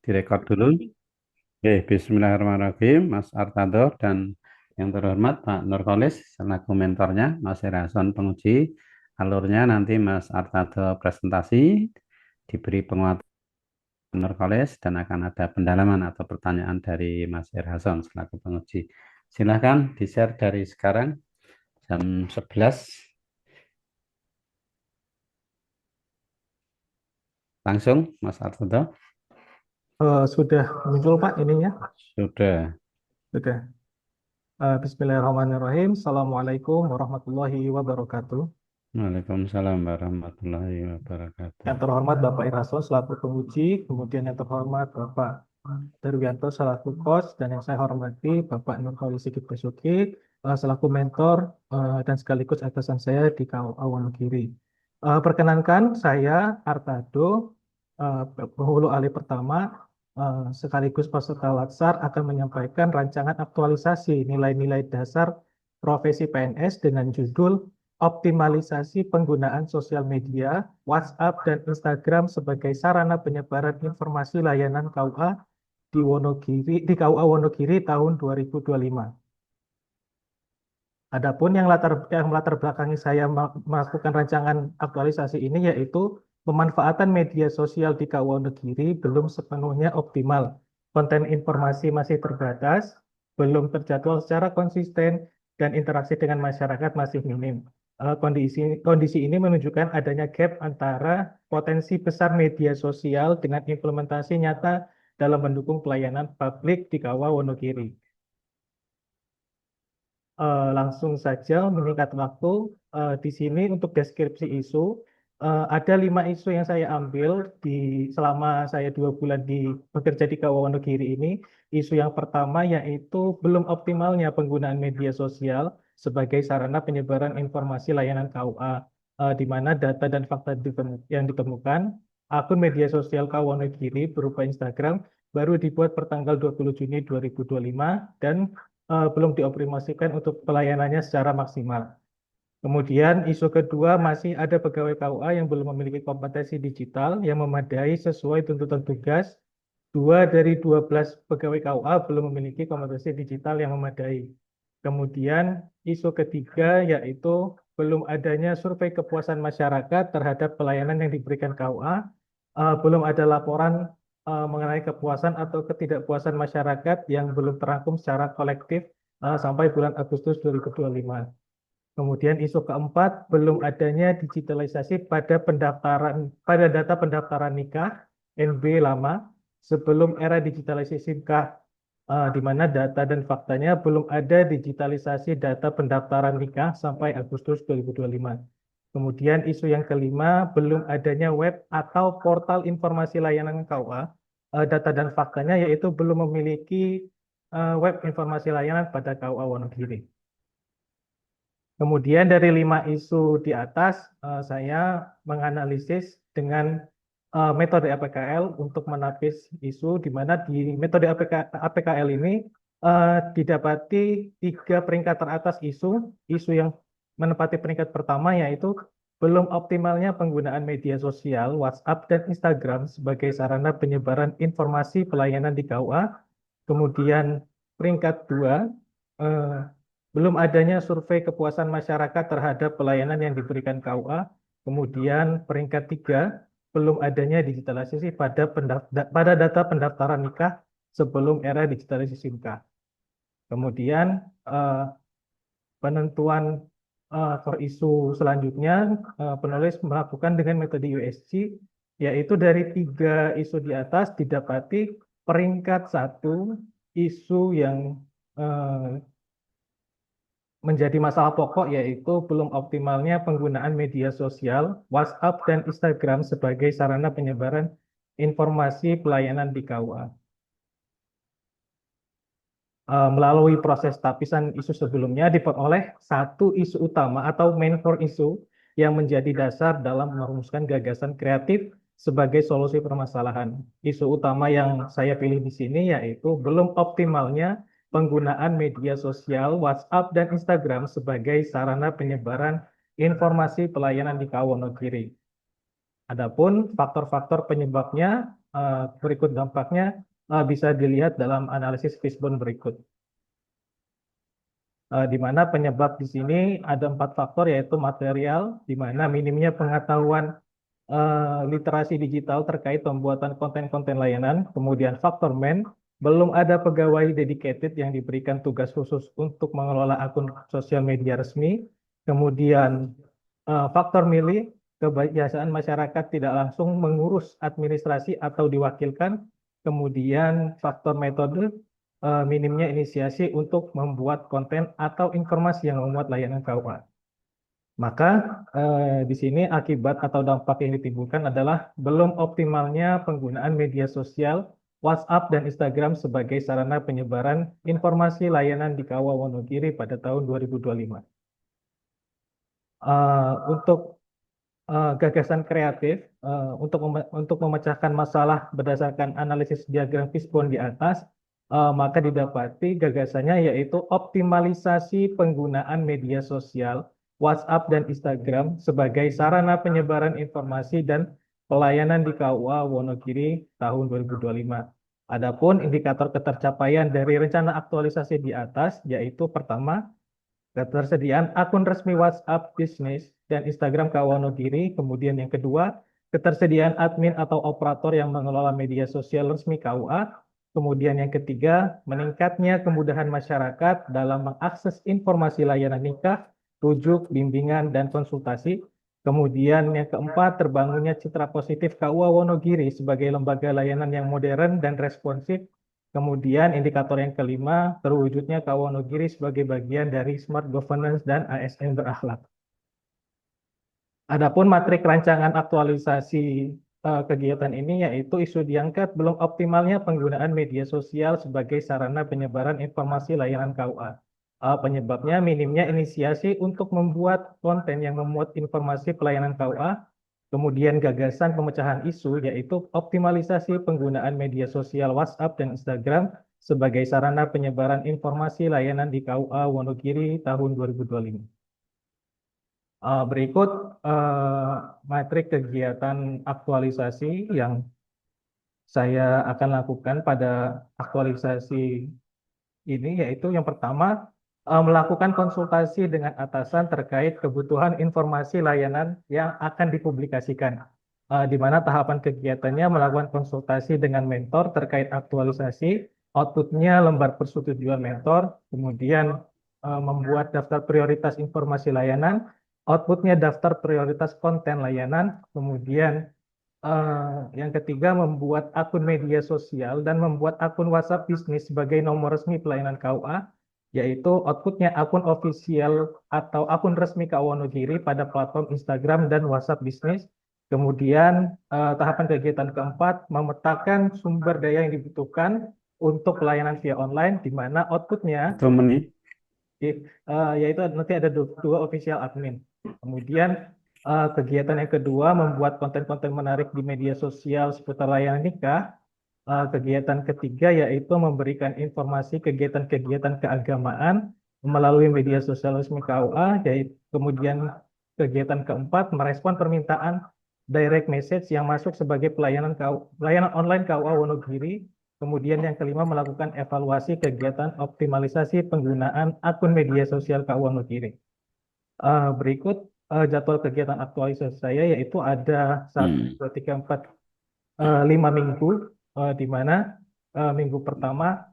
Direkod dulu. Oke, Bismillahirrahmanirrahim, Mas Artado dan yang terhormat Pak Nurkolis selaku mentornya, Mas Herason penguji. Alurnya nanti Mas Artado presentasi, diberi penguatan Nurkolis dan akan ada pendalaman atau pertanyaan dari Mas Herason selaku penguji. Silahkan di-share dari sekarang jam 11 langsung, Mas Artado. Sudah muncul Pak ininya? Sudah. Sudah. Bismillahirrahmanirrahim. Assalamualaikum warahmatullahi wabarakatuh. Waalaikumsalam warahmatullahi wabarakatuh. Yang terhormat Bapak Irason selaku penguji, kemudian yang terhormat Bapak Darwianto selaku kos, dan yang saya hormati Bapak Nurholis Sigit Basuki selaku mentor dan sekaligus atasan saya di KUA Wonogiri. Perkenankan saya Artado, penghulu alih pertama, sekaligus peserta latsar akan menyampaikan rancangan aktualisasi nilai-nilai dasar profesi PNS dengan judul optimalisasi penggunaan sosial media, WhatsApp, dan Instagram sebagai sarana penyebaran informasi layanan KUA di KUA Wonogiri tahun 2025. Adapun yang melatar belakangi saya melakukan rancangan aktualisasi ini yaitu pemanfaatan media sosial di KUA Wonogiri belum sepenuhnya optimal. Konten informasi masih terbatas, belum terjadwal secara konsisten, dan interaksi dengan masyarakat masih minim. Kondisi ini menunjukkan adanya gap antara potensi besar media sosial dengan implementasi nyata dalam mendukung pelayanan publik di KUA Wonogiri. Langsung saja meningkat waktu. Di sini untuk deskripsi isu, ada 5 isu yang saya ambil selama saya 2 bulan bekerja di KUA Wonogiri ini. Isu yang pertama yaitu belum optimalnya penggunaan media sosial sebagai sarana penyebaran informasi layanan KUA, di mana data dan fakta yang ditemukan, akun media sosial KUA Wonogiri berupa Instagram baru dibuat pertanggal 20 Juni 2025 dan belum dioptimasikan untuk pelayanannya secara maksimal. Kemudian isu kedua, masih ada pegawai KUA yang belum memiliki kompetensi digital yang memadai sesuai tuntutan tugas. 2 dari 12 pegawai KUA belum memiliki kompetensi digital yang memadai. Kemudian isu ketiga yaitu belum adanya survei kepuasan masyarakat terhadap pelayanan yang diberikan KUA. Belum ada laporan mengenai kepuasan atau ketidakpuasan masyarakat yang belum terangkum secara kolektif sampai bulan Agustus 2025. Kemudian isu keempat, belum adanya digitalisasi pada data pendaftaran nikah NB lama sebelum era digitalisasi nikah, di mana data dan faktanya belum ada digitalisasi data pendaftaran nikah sampai Agustus 2025. Kemudian isu yang kelima, belum adanya web atau portal informasi layanan KUA, data dan faktanya yaitu belum memiliki web informasi layanan pada KUA Wonogiri. Kemudian dari 5 isu di atas, saya menganalisis dengan metode APKL untuk menapis isu, di mana di metode APKL ini didapati 3 peringkat teratas isu. Isu yang menempati peringkat pertama yaitu belum optimalnya penggunaan media sosial, WhatsApp, dan Instagram sebagai sarana penyebaran informasi pelayanan di KUA. Kemudian peringkat 2, belum adanya survei kepuasan masyarakat terhadap pelayanan yang diberikan KUA. Kemudian peringkat 3, belum adanya digitalisasi pada data pendaftaran nikah sebelum era digitalisasi nikah. Kemudian penentuan for isu selanjutnya, penulis melakukan dengan metode USG, yaitu dari 3 isu di atas didapati peringkat 1 isu yang menjadi masalah pokok yaitu belum optimalnya penggunaan media sosial, WhatsApp, dan Instagram sebagai sarana penyebaran informasi pelayanan di KUA. Melalui proses tapisan isu sebelumnya diperoleh 1 isu utama atau main core issue yang menjadi dasar dalam merumuskan gagasan kreatif sebagai solusi permasalahan. Isu utama yang saya pilih di sini yaitu belum optimalnya penggunaan media sosial, WhatsApp, dan Instagram sebagai sarana penyebaran informasi pelayanan di KUA Wonogiri. Adapun faktor-faktor penyebabnya berikut dampaknya bisa dilihat dalam analisis Fishbone berikut. Di mana penyebab di sini ada 4 faktor, yaitu material, di mana minimnya pengetahuan literasi digital terkait pembuatan konten-konten layanan, kemudian faktor man, belum ada pegawai dedicated yang diberikan tugas khusus untuk mengelola akun sosial media resmi, kemudian faktor milih, kebiasaan masyarakat tidak langsung mengurus administrasi atau diwakilkan, kemudian faktor metode, minimnya inisiasi untuk membuat konten atau informasi yang memuat layanan KUA. Maka di sini akibat atau dampak yang ditimbulkan adalah belum optimalnya penggunaan media sosial, WhatsApp dan Instagram sebagai sarana penyebaran informasi layanan di KUA Wonogiri pada tahun 2025. Untuk gagasan kreatif untuk memecahkan masalah berdasarkan analisis diagram fishbone di atas, maka didapati gagasannya yaitu optimalisasi penggunaan media sosial, WhatsApp dan Instagram sebagai sarana penyebaran informasi dan pelayanan di KUA Wonogiri tahun 2025. Adapun indikator ketercapaian dari rencana aktualisasi di atas yaitu pertama, ketersediaan akun resmi WhatsApp bisnis dan Instagram Kawonogiri. Kemudian yang kedua, ketersediaan admin atau operator yang mengelola media sosial resmi KUA. Kemudian yang ketiga, meningkatnya kemudahan masyarakat dalam mengakses informasi layanan nikah, rujuk, bimbingan, dan konsultasi. Kemudian yang keempat, terbangunnya citra positif KUA Wonogiri sebagai lembaga layanan yang modern dan responsif. Kemudian indikator yang kelima, terwujudnya Kawonogiri sebagai bagian dari Smart Governance dan ASN berakhlak. Adapun matrik rancangan aktualisasi kegiatan ini yaitu isu diangkat belum optimalnya penggunaan media sosial sebagai sarana penyebaran informasi layanan KUA. Penyebabnya minimnya inisiasi untuk membuat konten yang memuat informasi pelayanan KUA. Kemudian gagasan pemecahan isu yaitu optimalisasi penggunaan media sosial WhatsApp dan Instagram sebagai sarana penyebaran informasi layanan di KUA Wonogiri tahun 2025. Berikut matrik kegiatan aktualisasi yang saya akan lakukan pada aktualisasi ini, yaitu yang pertama, melakukan konsultasi dengan atasan terkait kebutuhan informasi layanan yang akan dipublikasikan. Di mana tahapan kegiatannya melakukan konsultasi dengan mentor terkait aktualisasi, outputnya lembar persetujuan mentor, kemudian membuat daftar prioritas informasi layanan, outputnya daftar prioritas konten layanan, kemudian yang ketiga, membuat akun media sosial dan membuat akun WhatsApp bisnis sebagai nomor resmi pelayanan KUA, yaitu outputnya akun official atau akun resmi KUA Wonogiri pada platform Instagram dan WhatsApp bisnis. Kemudian tahapan kegiatan keempat, memetakan sumber daya yang dibutuhkan untuk pelayanan via online, di mana outputnya Itu menit. yaitu nanti ada dua official admin. Kemudian kegiatan yang kedua, membuat konten-konten menarik di media sosial seputar layanan nikah. Kegiatan ketiga yaitu memberikan informasi kegiatan-kegiatan keagamaan melalui media sosial resmi KUA. Yaitu kemudian kegiatan keempat, merespon permintaan direct message yang masuk sebagai pelayanan online KUA Wonogiri. Kemudian yang kelima, melakukan evaluasi kegiatan optimalisasi penggunaan akun media sosial KUA Wonogiri. Berikut jadwal kegiatan aktualisasi saya, yaitu ada 1, 2, 3, 4, 5 minggu, di mana minggu pertama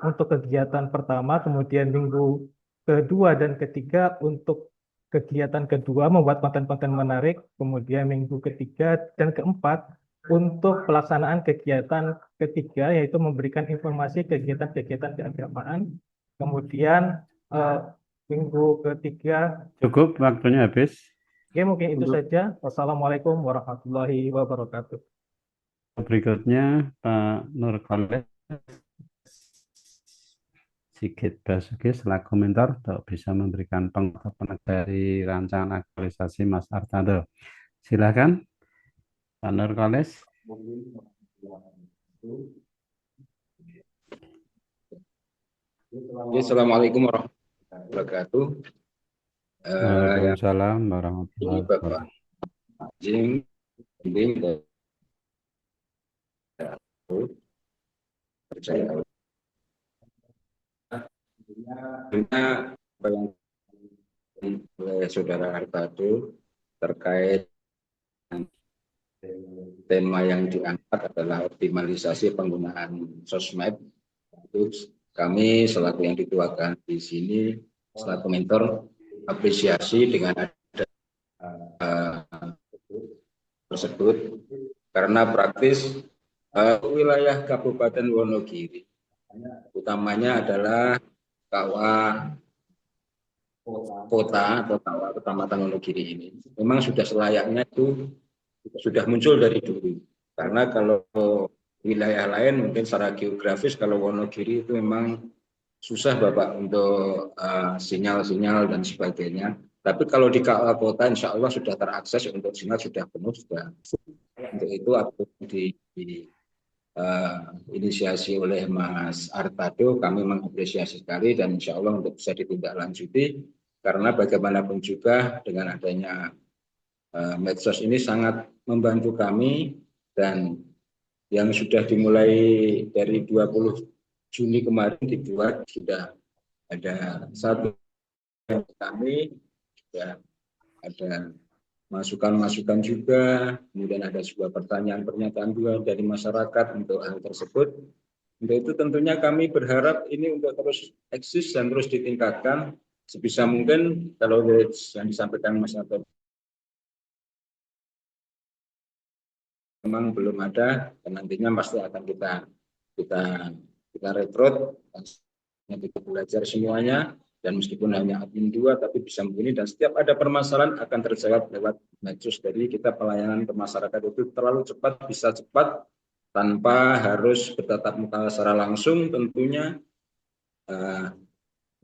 untuk kegiatan pertama, kemudian minggu kedua dan ketiga untuk kegiatan kedua membuat konten-konten menarik, kemudian minggu ketiga dan keempat untuk pelaksanaan kegiatan ketiga, yaitu memberikan informasi kegiatan-kegiatan keagamaan. Kemudian minggu ketiga. Cukup, waktunya habis. Oke, mungkin itu saja. Wassalamualaikum warahmatullahi wabarakatuh. Berikutnya Pak Nurkolis Sigit Basuki selaku mentor untuk bisa memberikan pendapat dari rancangan aktualisasi Mas Artado. Silakan Pak Nurkolis. Assalamualaikum warahmatullahi wabarakatuh. Waalaikumsalam warahmatullahi wabarakatuh. Jim, percaya tentunya apa yang oleh Saudara Artado terkait tema yang diangkat adalah optimalisasi penggunaan sosmed. Itu kami selaku yang dituakan di sini selaku mentor apresiasi dengan ada tersebut karena praktis wilayah Kabupaten Wonogiri utamanya adalah KUA kota atau KUA Kecamatan Wonogiri ini memang sudah selayaknya itu sudah muncul dari dulu karena kalau wilayah lain mungkin secara geografis kalau Wonogiri itu memang susah Bapak untuk sinyal-sinyal dan sebagainya. Tapi kalau di KUA kota insya Allah sudah terakses untuk sinyal sudah penuh sudah. Untuk itu aku inisiasi oleh Mas Artado kami mengapresiasi sekali dan insya Allah untuk bisa ditindaklanjuti karena bagaimanapun juga dengan adanya medsos ini sangat membantu kami dan yang sudah dimulai dari 20 Juni kemarin dibuat sudah ada satu kami ya ada masukan-masukan juga, kemudian ada sebuah pertanyaan-pernyataan juga dari masyarakat untuk hal tersebut. Untuk itu tentunya kami berharap ini untuk terus eksis dan terus ditingkatkan sebisa mungkin kalau yang disampaikan Mas Arto memang belum ada dan nantinya pasti akan kita rekrut dan kita belajar semuanya dan meskipun hanya admin 2 tapi bisa begini dan setiap ada permasalahan akan terjawab lewat medsos. Jadi kita pelayanan ke masyarakat itu terlalu cepat, bisa cepat tanpa harus bertatap muka secara langsung tentunya.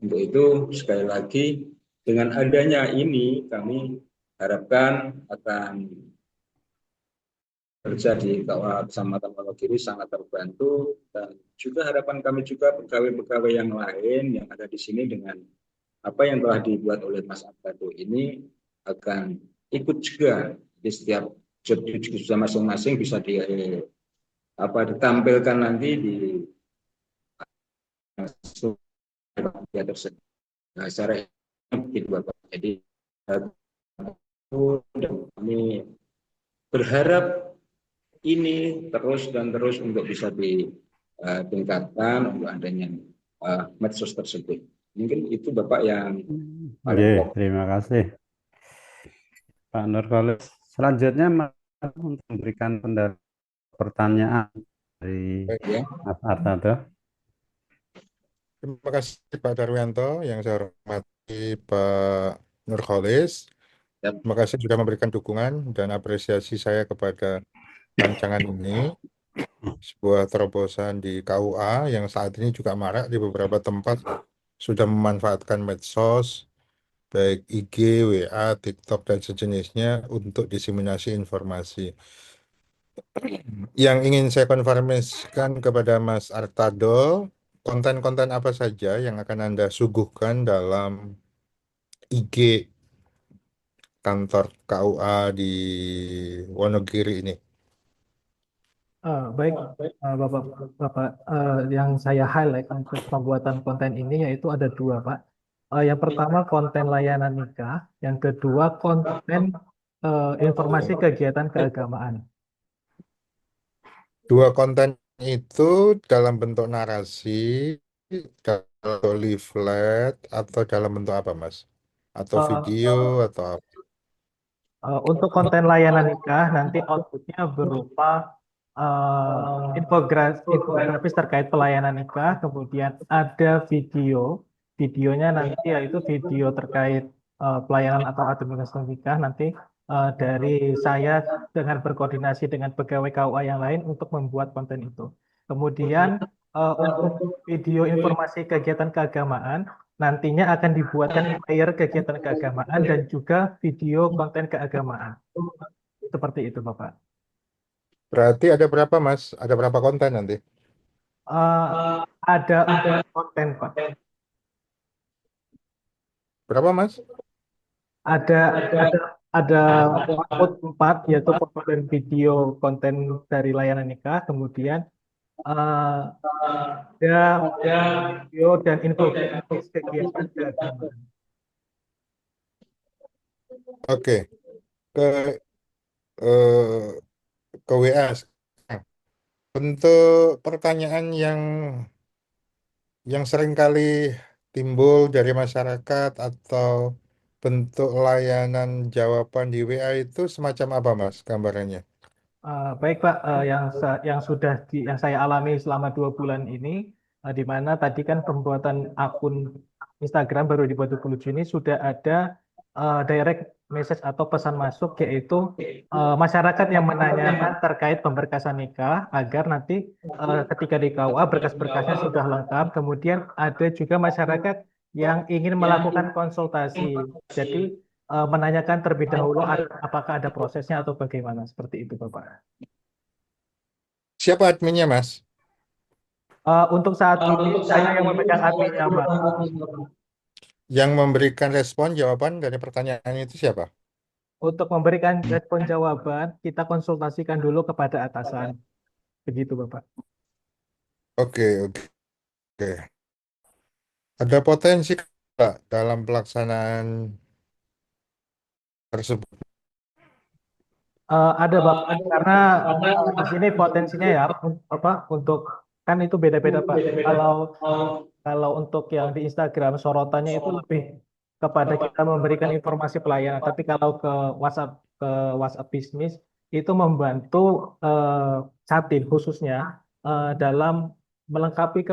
Untuk itu sekali lagi dengan adanya ini kami harapkan akan kerja di KUA Kecamatan Wonogiri sangat terbantu dan juga harapan kami juga pegawai-pegawai yang lain yang ada di sini dengan apa yang telah dibuat oleh Mas Artado ini akan ikut juga di setiap job deskripsi masing-masing bisa ditampilkan nanti di media tersebut. Nah, secara jadi kami berharap ini terus dan terus untuk bisa ditingkatkan untuk adanya medsos tersebut. Mungkin itu Bapak yang paling pokok. Terima kasih Pak Nurkolis. Selanjutnya untuk memberikan pertanyaan dari Baik ya. Mas Artado. Terima kasih Pak Darwianto, yang saya hormati Pak Nurkolis. Yap. Terima kasih sudah memberikan dukungan dan apresiasi saya kepada rancangan ini. Sebuah terobosan di KUA yang saat ini juga marak di beberapa tempat sudah memanfaatkan medsos, baik IG, WA, TikTok, dan sejenisnya untuk diseminasi informasi. Yang ingin saya konfirmasikan kepada Mas Artado, konten-konten apa saja yang akan Anda suguhkan dalam IG kantor KUA di Wonogiri ini? Baik, Bapak, yang saya highlight untuk pembuatan konten ini yaitu ada dua, Pak. Yang pertama konten layanan nikah, yang kedua konten informasi kegiatan keagamaan. Dua konten itu dalam bentuk narasi, dalam bentuk leaflet, atau dalam bentuk apa, Mas? Atau Eh, video, atau apa? Untuk konten layanan nikah nanti outputnya berupa infografis terkait pelayanan nikah, kemudian ada videonya nanti yaitu video terkait pelayanan atau administrasi nikah nanti dari saya dengan berkoordinasi dengan pegawai KUA yang lain untuk membuat konten itu. Kemudian untuk video informasi kegiatan keagamaan nantinya akan dibuatkan player kegiatan keagamaan dan juga video konten keagamaan. Seperti itu, Bapak. Berarti ada berapa, Mas? Ada berapa konten nanti? Ada 4 konten, Pak. Berapa, Mas? Ada ada output 4 yaitu foto dan video konten dari layanan nikah, kemudian eh, ada video dan infografis kegiatan keagamaan. Oke, ke eh, ke WA. Nah, untuk pertanyaan yang sering kali timbul dari masyarakat atau bentuk layanan jawaban di WA itu semacam apa, Mas, gambarannya? Baik Pak, yang sudah yang saya alami selama 2 bulan ini, di mana tadi kan pembuatan akun Instagram baru dibuat 20 Juni sudah ada direct message atau pesan masuk, yaitu masyarakat yang menanyakan terkait pemberkasan nikah agar nanti ketika di KUA berkas-berkasnya sudah lengkap. Kemudian ada juga masyarakat yang ingin melakukan konsultasi. Jadi menanyakan terlebih dahulu apakah ada prosesnya atau bagaimana, seperti itu Bapak. Siapa adminnya, Mas? Untuk saat ini saya yang memegang adminnya Mbak. Yang memberikan respon jawaban dari pertanyaan itu siapa? Untuk memberikan respon jawaban, kita konsultasikan dulu kepada atasan. Begitu Bapak. Oke, oke. Ada potensi Pak dalam pelaksanaan tersebut? Ada Bapak, karena di sini potensinya ya apa untuk kan itu beda-beda Pak. Kalau kalau untuk yang di Instagram sorotannya itu lebih kepada kita memberikan informasi pelayanan, tapi kalau ke WhatsApp bisnis itu membantu eh, Catin khususnya dalam melengkapi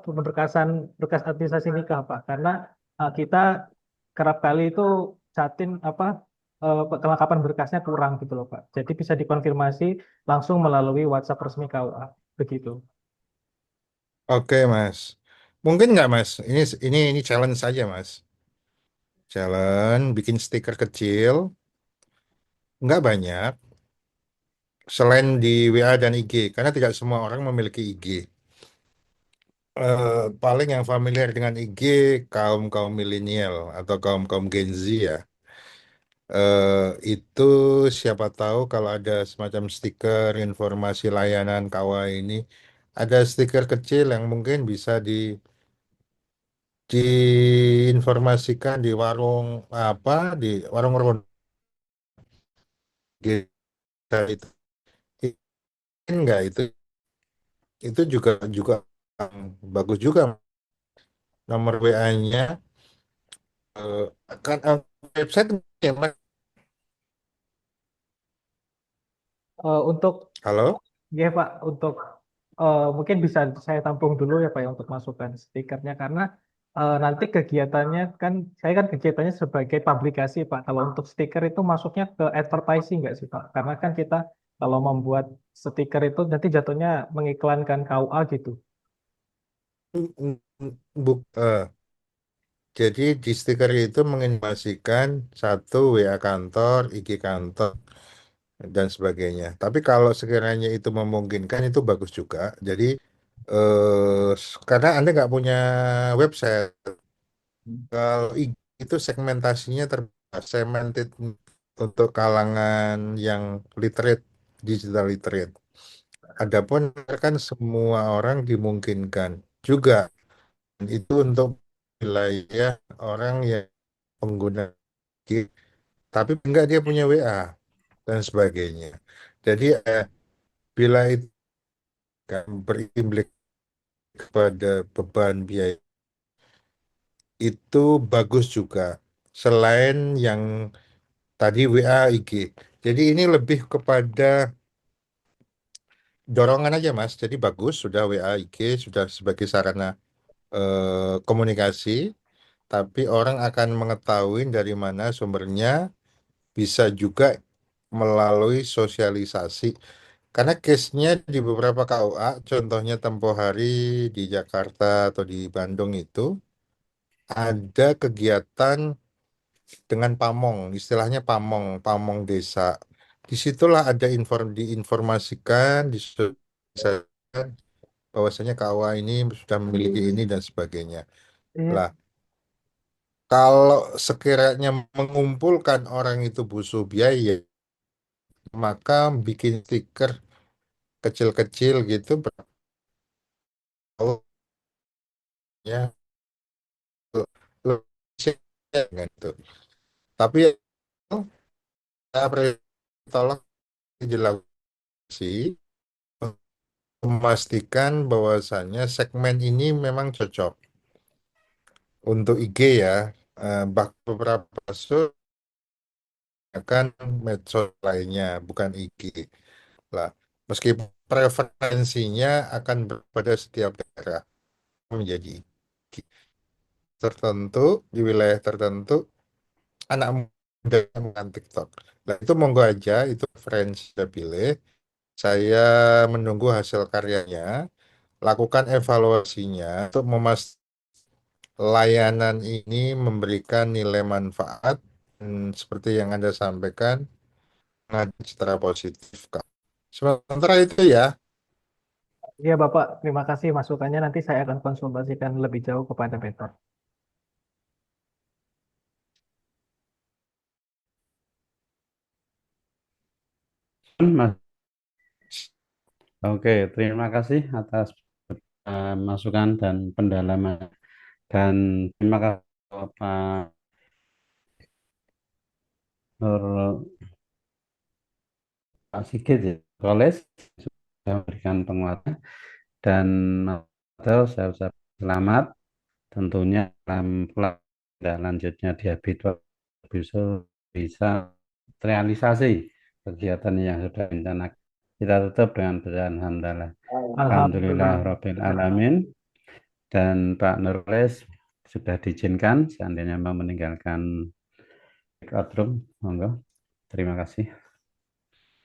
pemberkasan berkas administrasi nikah Pak. Karena kita kerap kali itu Catin kelengkapan berkasnya kurang gitu loh Pak. Jadi bisa dikonfirmasi langsung melalui WhatsApp resmi KUA. Begitu. Oke, Mas. Mungkin nggak, Mas? Ini challenge saja, Mas. Challenge bikin stiker kecil, nggak banyak, selain di WA dan IG, karena tidak semua orang memiliki IG. Paling yang familiar dengan IG kaum kaum milenial atau kaum kaum Gen Z ya. Itu siapa tahu kalau ada semacam stiker informasi layanan KUA ini, ada stiker kecil yang mungkin bisa diinformasikan di warung apa di warung ronde itu. Enggak, itu juga bagus juga nomor WA-nya, kan website ya, Mas. Untuk Halo. ya Pak, untuk mungkin bisa saya tampung dulu ya Pak ya untuk masukkan stikernya, karena nanti kegiatannya kan saya kan kegiatannya sebagai publikasi Pak. Kalau untuk stiker itu masuknya ke advertising nggak sih Pak? Karena kan kita kalau membuat stiker itu nanti jatuhnya mengiklankan KUA gitu. Buk, jadi di stiker itu menginformasikan satu WA kantor, IG kantor, dan sebagainya. Tapi kalau sekiranya itu memungkinkan itu bagus juga. Jadi karena Anda nggak punya website, kalau IG itu segmentasinya terbatas, segmented untuk kalangan yang literate, digital literate. Adapun kan semua orang dimungkinkan juga. Itu untuk wilayah orang yang pengguna IG, tapi enggak dia punya WA dan sebagainya. Jadi bila itu kan berimblik kepada beban biaya, itu bagus juga. Selain yang tadi WA, IG. Jadi ini lebih kepada dorongan aja, Mas. Jadi bagus sudah WA, IG sudah sebagai sarana komunikasi, tapi orang akan mengetahui dari mana sumbernya, bisa juga melalui sosialisasi. Karena case-nya di beberapa KUA, contohnya tempo hari di Jakarta atau di Bandung itu, ada kegiatan dengan pamong, istilahnya pamong, pamong desa. Disitulah ada diinformasikan, disosialisasikan bahwasanya KUA ini sudah memiliki ini dan sebagainya. Iya. Lah, kalau sekiranya mengumpulkan orang itu butuh biaya, maka bikin stiker kecil-kecil gitu lebih dengan itu. Tapi tolong dilakukan sih, memastikan bahwasannya segmen ini memang cocok untuk IG ya. Beberapa kasus akan medsos lainnya, bukan IG. Lah, meskipun preferensinya akan berbeda setiap daerah menjadi IG tertentu di wilayah tertentu anak muda dengan TikTok. Nah, itu monggo aja, itu preferensi saya pilih. Saya menunggu hasil karyanya, lakukan evaluasinya untuk memastikan layanan ini memberikan nilai manfaat seperti yang Anda sampaikan secara positif, Kak. Sementara itu ya. Iya Bapak, terima kasih masukannya. Nanti saya akan konsultasikan lebih jauh kepada mentor. Mas. Oke, terima kasih atas masukan dan pendalaman. Dan terima kasih Pak Nur Pak Sigit ya, Koles sudah memberikan penguatan dan saya ucapkan selamat tentunya dalam lanjutnya di Habitwa bisa bisa terrealisasi kegiatan yang sudah direncanakan. Kita tutup dengan bacaan hamdalah. Alhamdulillah Alhamdulillah. Rabbil Alamin. Dan Pak Nurles sudah diizinkan seandainya mau meninggalkan room, monggo. Terima kasih.